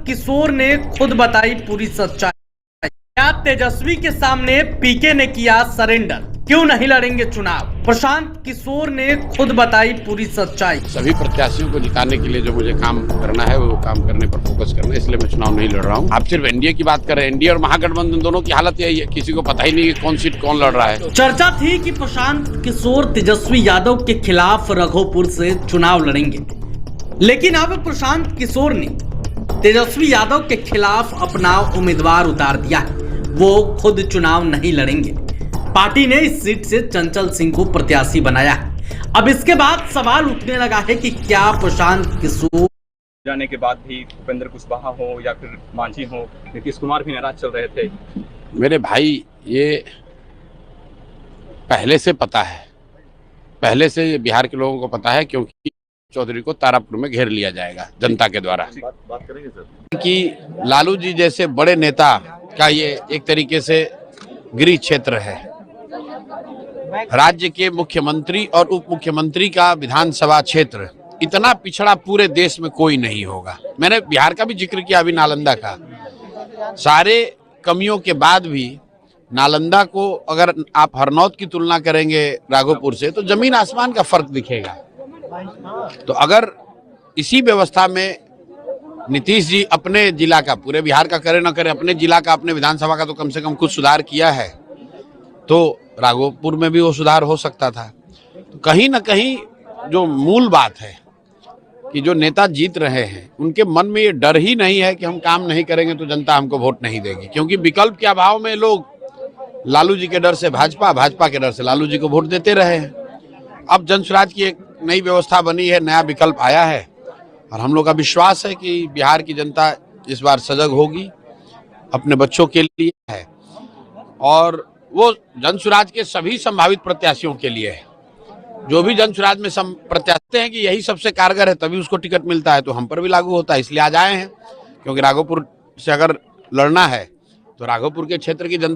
किशोर ने खुद बताई पूरी सच्चाई। क्या तेजस्वी के सामने पीके ने किया सरेंडर? क्यों नहीं लड़ेंगे चुनाव? प्रशांत किशोर ने खुद बताई पूरी सच्चाई। सभी प्रत्याशियों को जिताने के लिए जो मुझे काम करना है वो काम करने पर फोकस करना है, इसलिए मैं चुनाव नहीं लड़ रहा हूँ। आप सिर्फ एनडीए की बात करें, एनडीए और महागठबंधन दोनों की हालत यही है, किसी को पता ही नहीं कि कौन सीट कौन लड़ रहा है। चर्चा थी कि प्रशांत किशोर तेजस्वी यादव के खिलाफ राघोपुर से चुनाव लड़ेंगे, लेकिन अब प्रशांत किशोर ने तेजस्वी यादव के खिलाफ अपना उम्मीदवार उतार दिया है। वो खुद चुनाव नहीं लड़ेंगे। पार्टी ने इस सीट से चंचल सिंह को प्रत्याशी बनाया है। अब इसके बाद सवाल उठने लगा है कि क्या प्रशांत किशोर जाने के बाद भी उपेंद्र कुशवाहा हो या फिर मांझी हो, नीतीश कुमार भी नाराज चल रहे थे। मेरे भाई, ये पहले से पता है, पहले से ये बिहार के लोगों को पता है, क्योंकि चौधरी को तारापुर में घेर लिया जाएगा जनता के द्वारा। बात करेंगे सर कि लालू जी जैसे बड़े नेता का ये एक तरीके से गृह क्षेत्र है। राज्य के मुख्यमंत्री और उप मुख्यमंत्री का विधानसभा क्षेत्र इतना पिछड़ा पूरे देश में कोई नहीं होगा। मैंने बिहार का भी जिक्र किया, अभी नालंदा का। सारे कमियों के बाद भी नालंदा को अगर आप हरनौत की तुलना करेंगे राघोपुर से, तो जमीन आसमान का फर्क दिखेगा। तो अगर इसी व्यवस्था में नीतीश जी अपने जिला का, पूरे बिहार का करे न करे, अपने जिला का, अपने विधानसभा का तो कम से कम कुछ सुधार किया है, तो राघोपुर में भी वो सुधार हो सकता था। तो कहीं ना कहीं जो मूल बात है कि जो नेता जीत रहे हैं उनके मन में ये डर ही नहीं है कि हम काम नहीं करेंगे तो जनता हमको वोट नहीं देगी, क्योंकि विकल्प के अभाव में लोग लालू जी के डर से भाजपा, भाजपा के डर से लालू जी को वोट देते रहे हैं। अब जन स्वराज की एक नई व्यवस्था बनी है, नया विकल्प आया है, और हम लोग का विश्वास है कि बिहार की जनता इस बार सजग होगी, अपने बच्चों के लिए है, और वो जन स्वराज के सभी संभावित प्रत्याशियों के लिए है। जो भी जन स्वराज में प्रत्याशी हैं कि यही सबसे कारगर है, तभी उसको टिकट मिलता है, तो हम पर भी लागू होता है। इसलिए आज आए हैं, क्योंकि राघोपुर से अगर लड़ना है तो राघोपुर के क्षेत्र की जनता